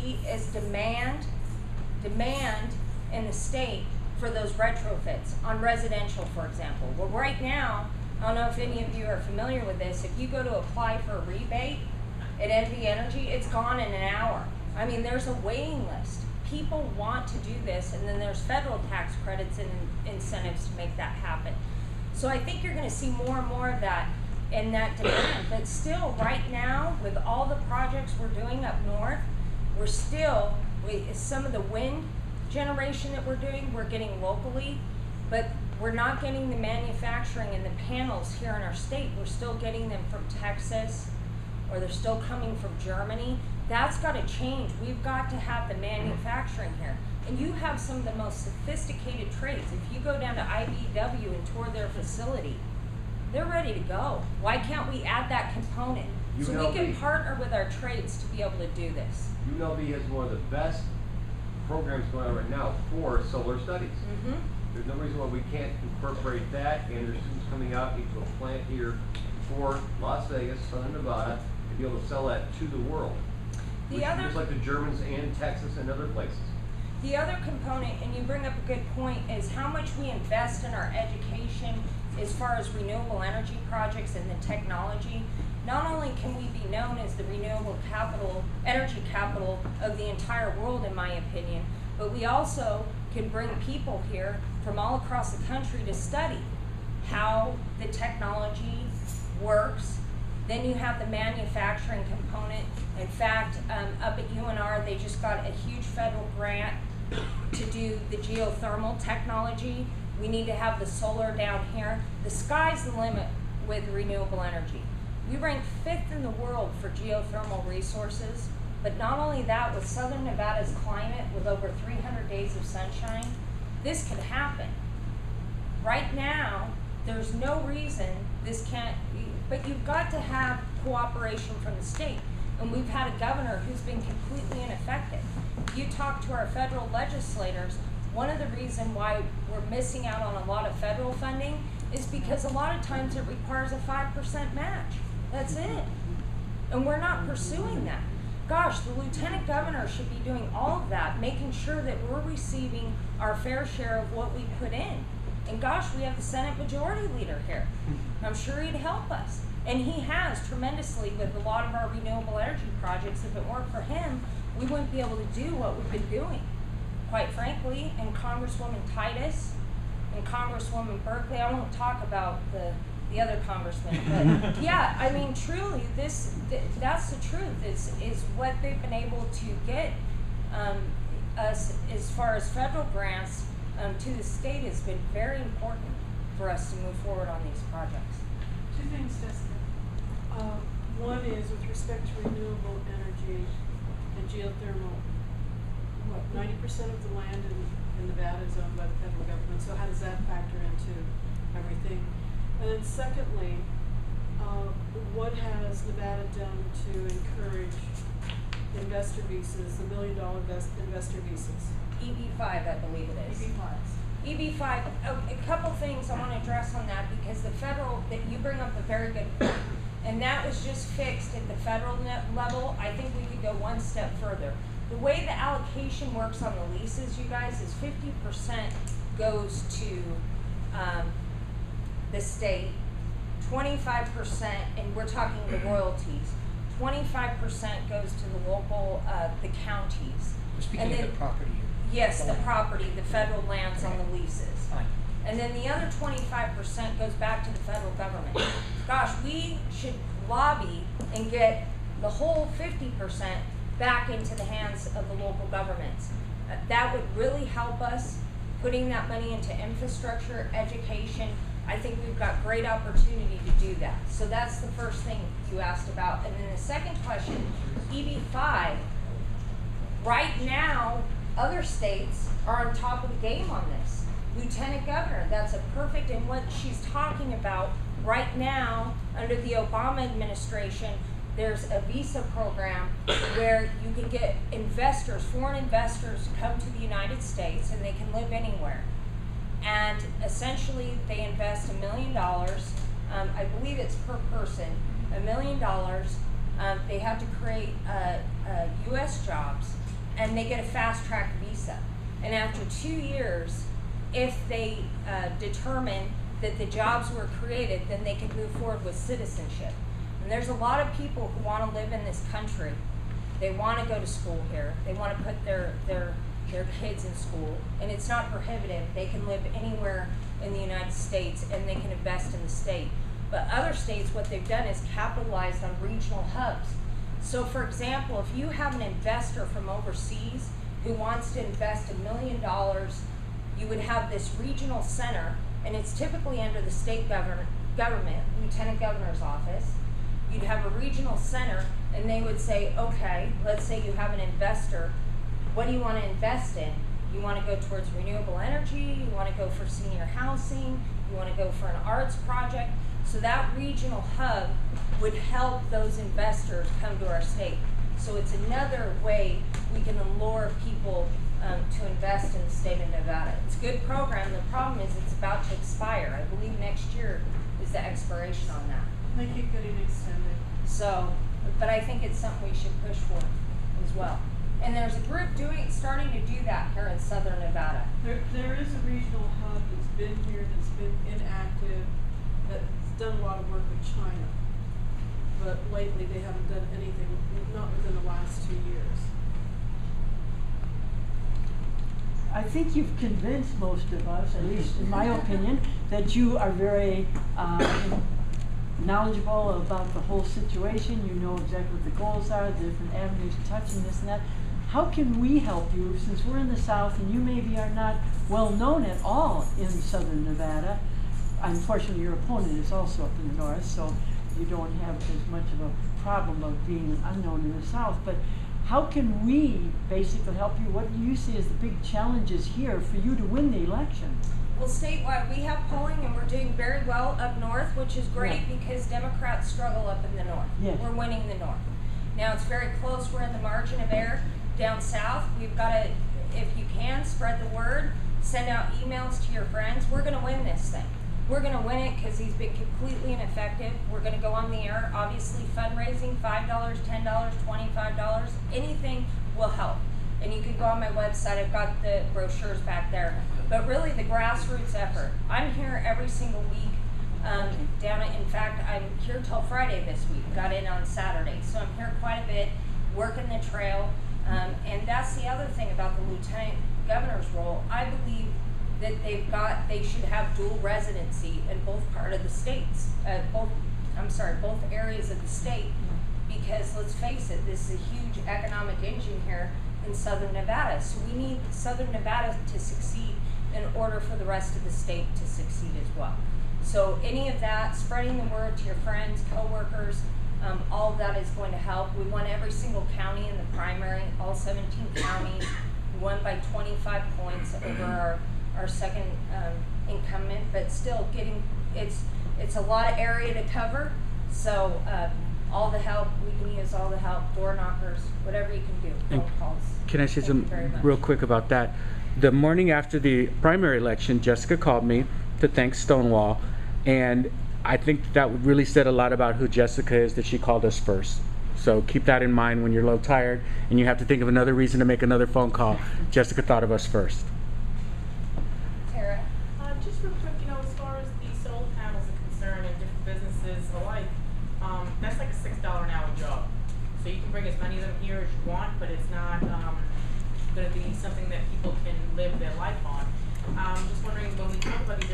see is demand in the state for those retrofits on residential, for example. Well, right now, I don't know if any of you are familiar with this, if you go to apply for a rebate at NV Energy, it's gone in an hour. I mean, there's a waiting list. People want to do this, and then there's federal tax credits and incentives to make that happen. So I think you're gonna see more and more of that in that demand. But still, right now, with all the projects we're doing up north, we're still, some of the wind generation that we're doing, we're getting locally, but we're not getting the manufacturing and the panels here in our state. We're still getting them from Texas, or they're still coming from Germany. That's gotta change. We've got to have the manufacturing here. And you have some of the most sophisticated trades. If you go down to IBEW and tour their facility, they're ready to go. Why can't we add that component? So we can partner with our trades to be able to do this. UNLV has one of the best programs going on right now for solar studies. There's no reason why we can't incorporate that, and there's students coming out into a plant here for Las Vegas, Southern Nevada, to be able to sell that to the world. Just like the Germans and Texas and other places. The other component, and you bring up a good point, is how much we invest in our education as far as renewable energy projects and the technology. Not only can we be known as the renewable capital, energy capital of the entire world, in my opinion, but we also can bring people here from all across the country to study how the technology works. Then you have the manufacturing component. In fact, up at UNR, they just got a huge federal grant to do the geothermal technology. We need to have the solar down here. The sky's the limit with renewable energy. We rank 5th in the world for geothermal resources, but not only that, with Southern Nevada's climate, with over 300 days of sunshine, this could happen. Right now, there's no reason this can't be, but you've got to have cooperation from the state. And we've had a governor who's been completely ineffective. If you talk to our federal legislators, one of the reasons why we're missing out on a lot of federal funding is because a lot of times it requires a 5% match. That's it. And we're not pursuing that. Gosh, the lieutenant governor should be doing all of that, making sure that we're receiving our fair share of what we put in. And gosh, we have the Senate Majority Leader here. I'm sure he'd help us. And he has tremendously with a lot of our renewable energy projects. If it weren't for him, we wouldn't be able to do what we've been doing. Quite frankly, and Congresswoman Titus and Congresswoman Berkeley, I won't talk about the other congressman, but yeah, I mean, truly, that's the truth, is what they've been able to get us as far as federal grants to the state has been very important for us to move forward on these projects. Two things, Jessica. One is with respect to renewable energy and geothermal, what, 90% of the land in Nevada is owned by the federal government, so how does that factor into everything? And then secondly, what has Nevada done to encourage investor visas, the $1 million investor visas? EB5, I believe it is. EB5s. EB5, a couple things I want to address on that, because the federal, that you bring up a very good point, and that was just fixed at the federal level. I think we could go one step further. The way the allocation works on the leases, you guys, is 50% goes to the state, 25%, and we're talking the royalties, 25% goes to the local, the counties. We're speaking of the property. Yes, the property, the federal lands on the leases. Fine. And then the other 25% goes back to the federal government. Gosh, we should lobby and get the whole 50% back into the hands of the local governments. That would really help us putting that money into infrastructure, education. I think we've got great opportunity to do that. So that's the first thing you asked about. And then the second question, EB5, right now, other states are on top of the game on this. Lieutenant Governor, that's a perfect, and what she's talking about right now under the Obama administration, there's a visa program where you can get investors, foreign investors, to come to the United States and they can live anywhere. And essentially they invest $1 million, I believe it's per person, $1 million. They have to create US jobs. and they get a fast track visa. And after 2 years, if they determine that the jobs were created, then they can move forward with citizenship. And there's a lot of people who want to live in this country. They want to go to school here. They want to put their kids in school, and it's not prohibitive. They can live anywhere in the United States, and they can invest in the state. But other states, what they've done is capitalized on regional hubs. So for example, if you have an investor from overseas who wants to invest $1 million, you would have this regional center, and it's typically under the state government, lieutenant governor's office. You'd have a regional center, and they would say, okay, let's say you have an investor, what do you want to invest in? You want to go towards renewable energy, you want to go for senior housing, you want to go for an arts project. So that regional hub would help those investors come to our state. So it's another way we can allure people to invest in the state of Nevada. It's a good program. The problem is it's about to expire. I believe next year is the expiration on that. They keep getting extended. So, but I think it's something we should push for as well. And there's a group starting to do that here in Southern Nevada. There is a regional hub that's been here, that's been inactive, that's done a lot of work with China. But lately they haven't done anything, not within the last 2 years. I think you've convinced most of us, at least in my opinion, that you are very knowledgeable about the whole situation. You know exactly what the goals are, the different avenues touching this and that. How can we help you, since we're in the South and you maybe are not well known at all in Southern Nevada? Unfortunately, your opponent is also up in the North, so you don't have as much of a problem of being unknown in the South. But how can we basically help you? What do you see as the big challenges here for you to win the election? Well, statewide, we have polling, and we're doing very well up north, which is great because Democrats struggle up in the north. Yes. We're winning the north. Now, it's very close. We're in the margin of error. Down south, we've got to, if you can, spread the word, send out emails to your friends. We're going to win this thing. We're going to win it because he's been completely ineffective. We're going to go on the air. Obviously, fundraising, $5, $10, $25, anything will help. And you can go on my website. I've got the brochures back there. But really, the grassroots effort. I'm here every single week. In fact, I'm here till Friday this week. Got in on Saturday. So I'm here quite a bit, working the trail. And that's the other thing about the lieutenant governor's role. I believe that they should have dual residency in both part of the states, both areas of the state, because let's face it, this is a huge economic engine here in Southern Nevada. So we need Southern Nevada to succeed in order for the rest of the state to succeed as well. So any of that, spreading the word to your friends, coworkers, all of that is going to help. We won every single county in the primary, all 17 counties. We won by 25 points over our second incumbent, but still it's a lot of area to cover. So all the help, we can use all the help, door knockers, whatever you can do, phone calls. Can I say something real quick about that? The morning after the primary election, Jessica called me to thank Stonewall, and I think that really said a lot about who Jessica is, that she called us first. So keep that in mind when you're a little tired and you have to think of another reason to make another phone call. Jessica thought of us first. Tara? Just real quick, as far as the solar panels are concerned and different businesses alike, that's like a $6 an hour job. So you can bring as many of them here as you want, but it's not going to be something that people can live their life on. Just wondering, when we talk about these